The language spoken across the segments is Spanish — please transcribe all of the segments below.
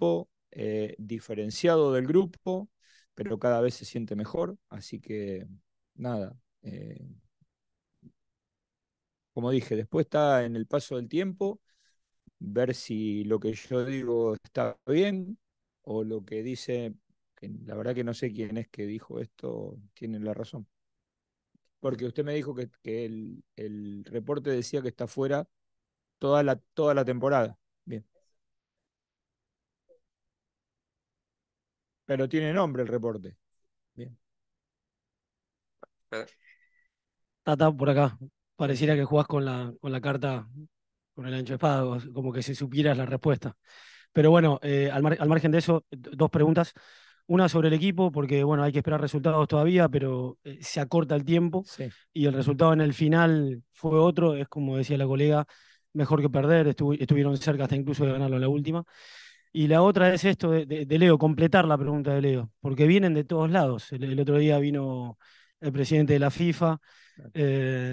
equipo diferenciado del grupo, pero cada vez se siente mejor, así que nada. Como dije, después está en el paso del tiempo, ver si lo que yo digo está bien o lo que dice, que la verdad que no sé quién es que dijo esto, tiene la razón. Porque usted me dijo que el reporte decía que está fuera toda la temporada. Bien. Pero tiene nombre el reporte. Bien. Eh, Tata, por acá. Pareciera Sí. que jugás con la carta, con el ancho de espada, como que si supieras la respuesta. Pero bueno, al margen de eso, dos preguntas. Una sobre el equipo, porque bueno, hay que esperar resultados todavía, pero se acorta el tiempo Sí. y el resultado en el final fue otro. Es como decía la colega, mejor que perder, estuvieron cerca hasta incluso de ganarlo en la última. Y la otra es esto de Leo, completar la pregunta de Leo, porque vienen de todos lados. El otro día vino el presidente de la FIFA,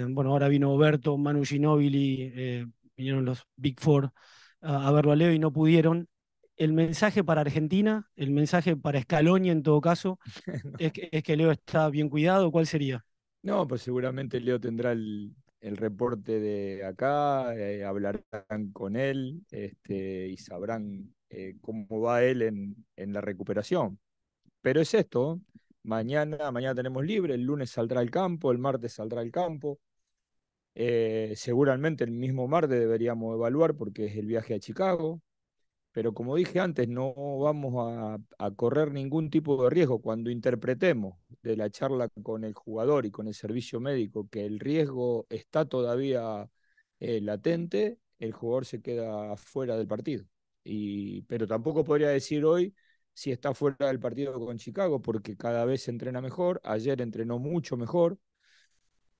bueno, ahora vino Berto, Manu Ginóbili, vinieron los Big Four a verlo a Leo y no pudieron. El mensaje para Argentina, el mensaje para Scaloni en todo caso, es que Leo está bien cuidado. ¿Cuál sería? No, pues seguramente Leo tendrá el reporte de acá, hablarán con él y sabrán cómo va él en la recuperación. Pero es esto, mañana tenemos libre, el lunes saldrá al campo, el martes saldrá al campo. Seguramente el mismo martes deberíamos evaluar porque es el viaje a Chicago. Pero como dije antes, no vamos a correr ningún tipo de riesgo. Cuando interpretemos de la charla con el jugador y con el servicio médico que el riesgo está todavía latente, el jugador se queda fuera del partido. Pero tampoco podría decir hoy si está fuera del partido con Chicago, porque cada vez se entrena mejor. Ayer entrenó mucho mejor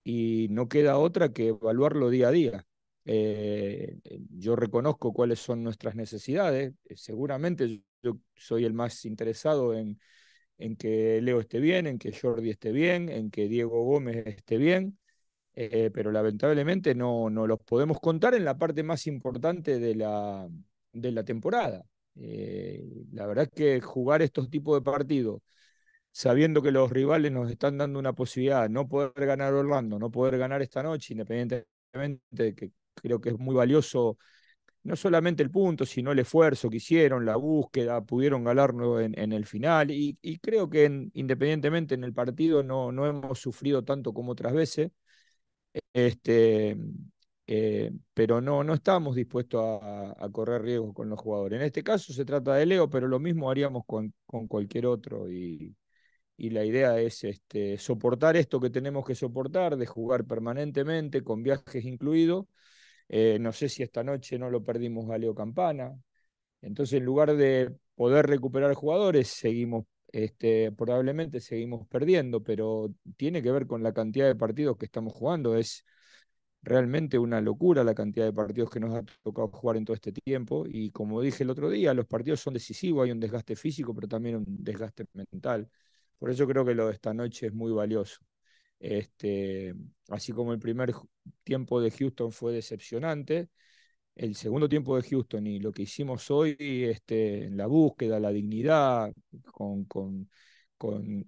y no queda otra que evaluarlo día a día. Yo reconozco cuáles son nuestras necesidades. Seguramente yo soy el más interesado en que Leo esté bien, en que Jordi esté bien, en que Diego Gómez esté bien, pero lamentablemente no los podemos contar en la parte más importante de la temporada. La verdad es que jugar estos tipos de partidos sabiendo que los rivales nos están dando una posibilidad, no poder ganar Orlando, no poder ganar esta noche, independientemente de que creo que es muy valioso no solamente el punto, sino el esfuerzo que hicieron, la búsqueda, pudieron ganarlo en el final y creo que independientemente en el partido no hemos sufrido tanto como otras veces, este, pero no estamos dispuestos a correr riesgos con los jugadores. En este caso se trata de Leo, pero lo mismo haríamos con cualquier otro y la idea es soportar esto que tenemos que soportar, de jugar permanentemente, con viajes incluidos. No sé si esta noche no lo perdimos a Leo Campana. Entonces, en lugar de poder recuperar jugadores, probablemente seguimos perdiendo, pero tiene que ver con la cantidad de partidos que estamos jugando. Es realmente una locura la cantidad de partidos que nos ha tocado jugar en todo este tiempo. Y como dije el otro día, los partidos son decisivos, hay un desgaste físico, pero también un desgaste mental. Por eso creo que lo de esta noche es muy valioso. Este, Así como el primer tiempo de Houston fue decepcionante, el segundo tiempo de Houston y lo que hicimos hoy, en la búsqueda, la dignidad,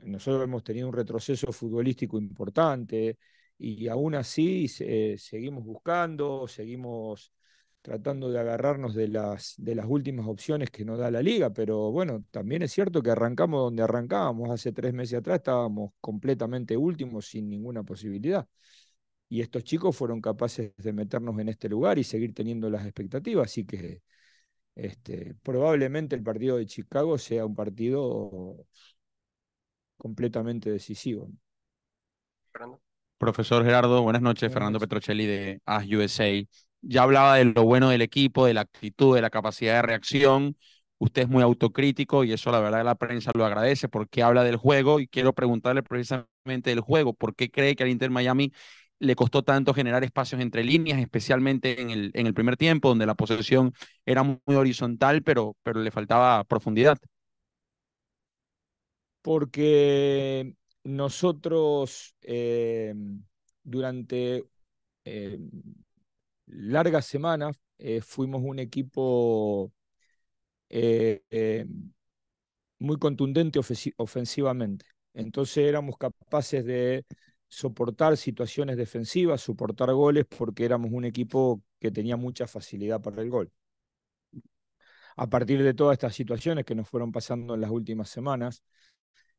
nosotros hemos tenido un retroceso futbolístico importante y aún así seguimos buscando, seguimos tratando de agarrarnos de las últimas opciones que nos da la liga, pero bueno, también es cierto que arrancamos donde arrancábamos, hace 3 meses atrás estábamos completamente últimos sin ninguna posibilidad. Y estos chicos fueron capaces de meternos en este lugar y seguir teniendo las expectativas, así que probablemente el partido de Chicago sea un partido completamente decisivo. Fernando. Profesor Gerardo, buenas noches. Buenas Fernando noches. Petrocelli de AS USA. Ya hablaba de lo bueno del equipo, de la actitud, de la capacidad de reacción. Usted es muy autocrítico y eso la verdad la prensa lo agradece porque habla del juego y quiero preguntarle precisamente del juego. ¿Por qué cree que al Inter Miami le costó tanto generar espacios entre líneas, especialmente en el primer tiempo, donde la posesión era muy horizontal, pero le faltaba profundidad? Porque nosotros durante eh, largas semanas fuimos un equipo muy contundente ofensivamente. Entonces éramos capaces de soportar situaciones defensivas, soportar goles, porque éramos un equipo que tenía mucha facilidad para el gol. A partir de todas estas situaciones que nos fueron pasando en las últimas semanas,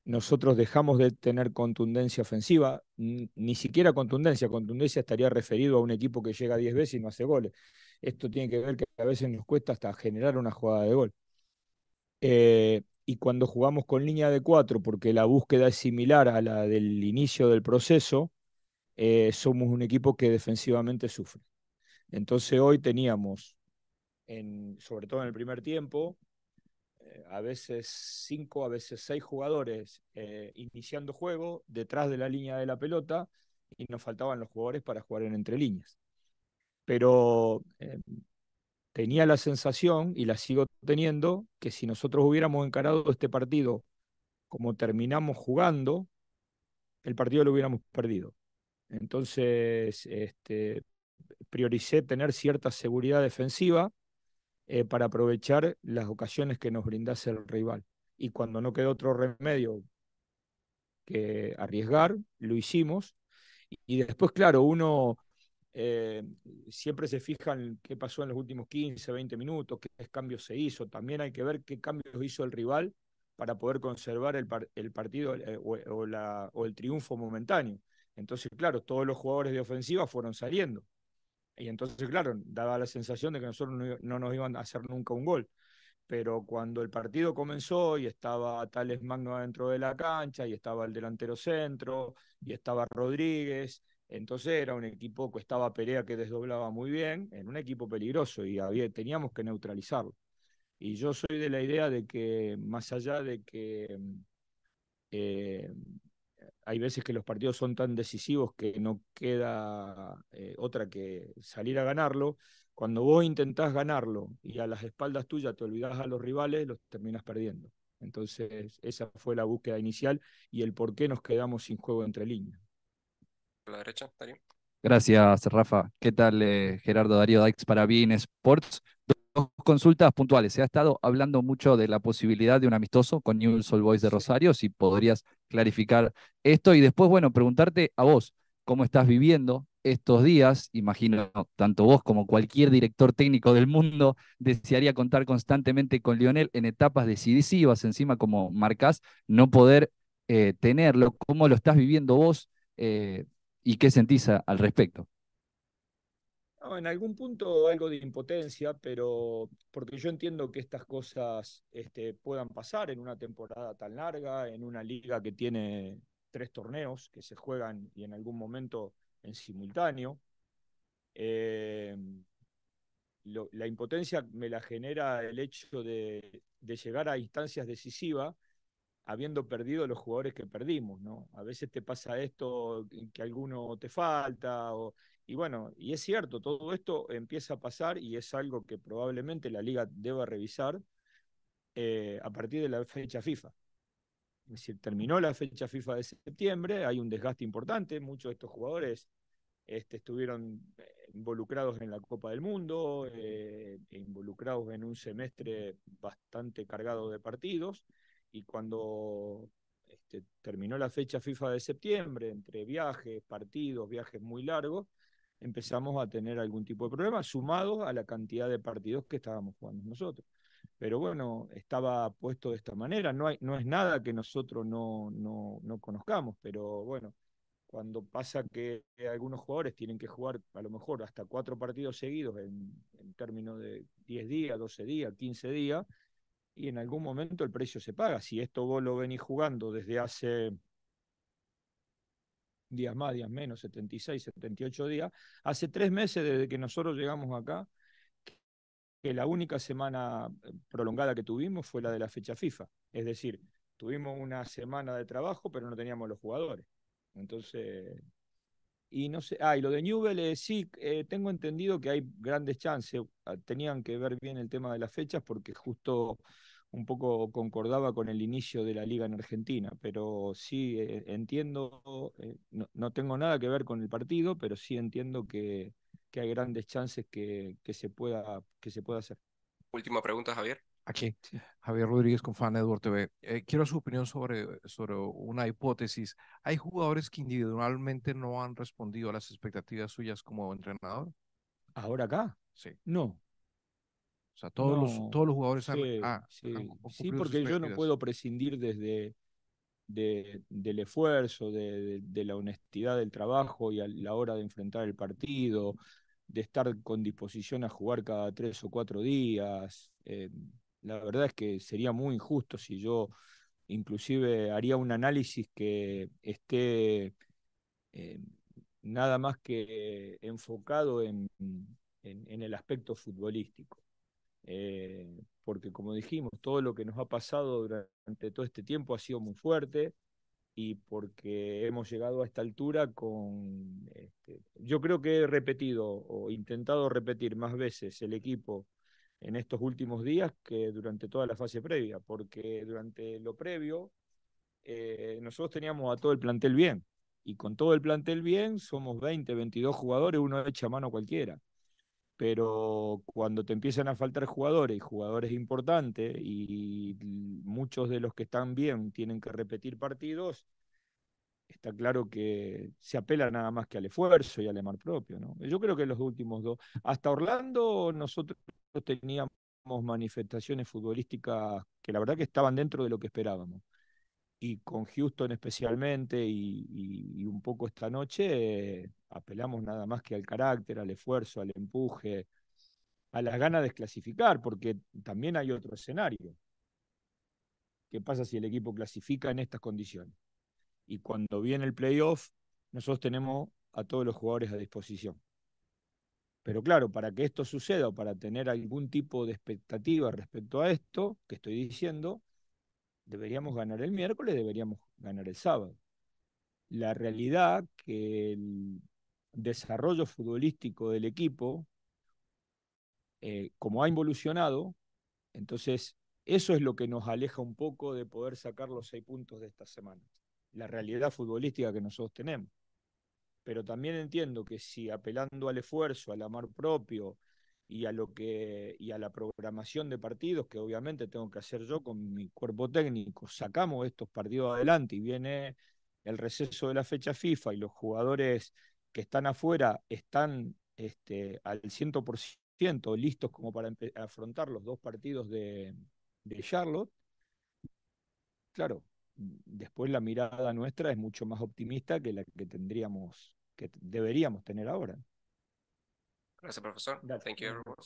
nosotros dejamos de tener contundencia ofensiva, ni siquiera contundencia. Contundencia estaría referido a un equipo que llega 10 veces y no hace goles. Esto tiene que ver que a veces nos cuesta hasta generar una jugada de gol. Y cuando jugamos con línea de 4, porque la búsqueda es similar a la del inicio del proceso, somos un equipo que defensivamente sufre. Entonces hoy teníamos, sobre todo en el primer tiempo, a veces 5, a veces 6 jugadores iniciando juego detrás de la línea de la pelota, y nos faltaban los jugadores para jugar en entre líneas. Pero tenía la sensación, y la sigo teniendo, que si nosotros hubiéramos encarado este partido como terminamos jugando, el partido lo hubiéramos perdido. Entonces, prioricé tener cierta seguridad defensiva para aprovechar las ocasiones que nos brindase el rival. Y cuando no quedó otro remedio que arriesgar, lo hicimos. Y después, claro, uno eh, siempre se fija en qué pasó en los últimos 15, 20 minutos, qué cambios se hizo. También hay que ver qué cambios hizo el rival para poder conservar el partido o el triunfo momentáneo. Entonces, claro, todos los jugadores de ofensiva fueron saliendo. Y entonces, claro, daba la sensación de que nosotros no nos iban a hacer nunca un gol. Pero cuando el partido comenzó y estaba Tales Magno dentro de la cancha, y estaba el delantero centro, y estaba Rodríguez, entonces era un equipo que estaba Perea, que desdoblaba muy bien, en un equipo peligroso, y teníamos que neutralizarlo. Y yo soy de la idea de que, más allá de que eh, hay veces que los partidos son tan decisivos que no queda otra que salir a ganarlo. Cuando vos intentás ganarlo y a las espaldas tuyas te olvidás a los rivales, los terminás perdiendo. Entonces, esa fue la búsqueda inicial y el por qué nos quedamos sin juego entre líneas. A la derecha, Darío. Gracias, Rafa. ¿Qué tal, Gerardo? Darío Daix para BeIN Sports. Dos consultas puntuales. Se ha estado hablando mucho de la posibilidad de un amistoso con Newell's Old Boys de Sí. Rosario, si podrías clarificar esto. Y después, bueno, preguntarte a vos, ¿cómo estás viviendo estos días? Imagino, tanto vos como cualquier director técnico del mundo desearía contar constantemente con Lionel en etapas decisivas, encima como marcás, no poder tenerlo. ¿Cómo lo estás viviendo vos? ¿Y qué sentís al respecto? No, en algún punto algo de impotencia, pero porque yo entiendo que estas cosas puedan pasar en una temporada tan larga, en una liga que tiene 3 torneos que se juegan y en algún momento en simultáneo. Eh, la impotencia me la genera el hecho de llegar a instancias decisivas habiendo perdido los jugadores que perdimos, ¿no? A veces te pasa esto, que alguno te falta, y bueno, y es cierto, todo esto empieza a pasar y es algo que probablemente la liga deba revisar a partir de la fecha FIFA. Es decir, terminó la fecha FIFA de septiembre, hay un desgaste importante, muchos de estos jugadores estuvieron involucrados en la Copa del Mundo, involucrados en un semestre bastante cargado de partidos, y cuando terminó la fecha FIFA de septiembre, entre viajes, partidos, viajes muy largos, empezamos a tener algún tipo de problema, sumado a la cantidad de partidos que estábamos jugando nosotros. Pero bueno, estaba puesto de esta manera, no es nada que nosotros no conozcamos, pero bueno, cuando pasa que algunos jugadores tienen que jugar a lo mejor hasta 4 partidos seguidos en términos de 10 días, 12 días, 15 días, y en algún momento el precio se paga. Si esto vos lo venís jugando desde hace días más, días menos, 76, 78 días, hace 3 meses desde que nosotros llegamos acá, que la única semana prolongada que tuvimos fue la de la fecha FIFA. Es decir, tuvimos una semana de trabajo, pero no teníamos los jugadores. Entonces, y no sé, y lo de Newell, sí, tengo entendido que hay grandes chances. Tenían que ver bien el tema de las fechas porque justo un poco concordaba con el inicio de la liga en Argentina, pero sí entiendo, no tengo nada que ver con el partido, pero sí entiendo que hay grandes chances que se pueda hacer. Última pregunta, Javier. Aquí, Sí. Javier Rodríguez con Fan Network TV. Quiero su opinión sobre una hipótesis. ¿Hay jugadores que individualmente no han respondido a las expectativas suyas como entrenador? ¿Ahora acá? Sí. No, O sea, no. todos los jugadores han Sí, sí. Sí, cumplido sus porque yo no expectativas. puedo prescindir del esfuerzo, de la honestidad del trabajo y a la hora de enfrentar el partido, de estar con disposición a jugar cada 3 o 4 días. La verdad es que sería muy injusto si yo inclusive haría un análisis que esté eh, nada más que enfocado en el aspecto futbolístico. Porque como dijimos, todo lo que nos ha pasado durante todo este tiempo ha sido muy fuerte y porque hemos llegado a esta altura yo creo que he repetido o intentado repetir más veces el equipo en estos últimos días que durante toda la fase previa, porque durante lo previo nosotros teníamos a todo el plantel bien, y con todo el plantel bien somos 20, 22 jugadores, uno echa mano a cualquiera. Pero cuando te empiezan a faltar jugadores, y jugadores importantes, y muchos de los que están bien tienen que repetir partidos, está claro que se apela nada más que al esfuerzo y al amor propio, ¿no? Yo creo que los últimos dos, hasta Orlando, nosotros teníamos manifestaciones futbolísticas que la verdad que estaban dentro de lo que esperábamos. Y con Houston especialmente y un poco esta noche, apelamos nada más que al carácter, al esfuerzo, al empuje, a las ganas de clasificar, porque también hay otro escenario. ¿Qué pasa si el equipo clasifica en estas condiciones? Y cuando viene el playoff, nosotros tenemos a todos los jugadores a disposición. Pero claro, para que esto suceda o para tener algún tipo de expectativa respecto a esto que estoy diciendo, deberíamos ganar el miércoles, deberíamos ganar el sábado. La realidad que el desarrollo futbolístico del equipo, como ha involucionado, entonces eso es lo que nos aleja un poco de poder sacar los 6 puntos de esta semana. La realidad futbolística que nosotros tenemos. Pero también entiendo que si apelando al esfuerzo, al amor propio y a la programación de partidos, que obviamente tengo que hacer yo con mi cuerpo técnico, sacamos estos partidos adelante y viene el receso de la fecha FIFA y los jugadores que están afuera están al 100% listos como para afrontar los 2 partidos de Charlotte, claro, después la mirada nuestra es mucho más optimista que la que tendríamos, que deberíamos tener ahora. Gracias, profesor. Dale. Thank you, everyone.